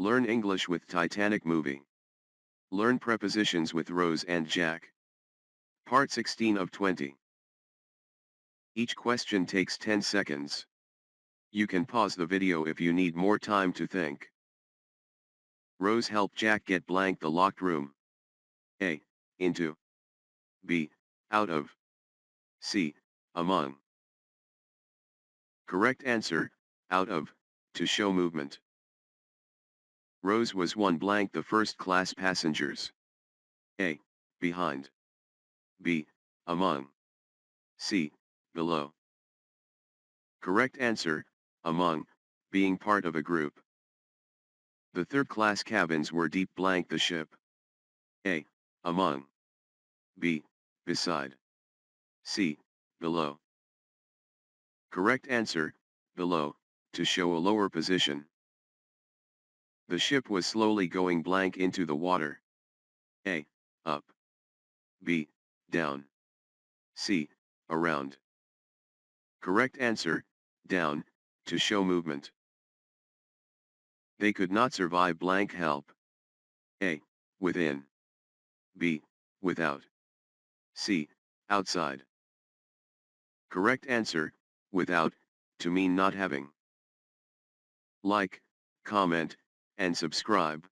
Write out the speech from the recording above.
Learn English with Titanic movie. Learn prepositions with Rose and Jack. Part 16 of 20. Each question takes 10 seconds. You can pause the video if you need more time to think. Rose helped Jack get blank the locked room. A. Into. B. Out of. C. Among. Correct answer, out of, to show movement. Rose was one blank the first class passengers. A. Behind. B. Among. C. Below. Correct answer, among, being part of a group. The third class cabins were deep blank the ship. A. Among. B. Beside. C. Below. Correct answer, below, to show a lower position. The ship was slowly going blank into the water. A. Up. B. Down. C. Around. Correct answer, down, to show movement. They could not survive blank help. A. Within. B. Without. C. Outside. Correct answer, without, to mean not having. Like, comment, and subscribe.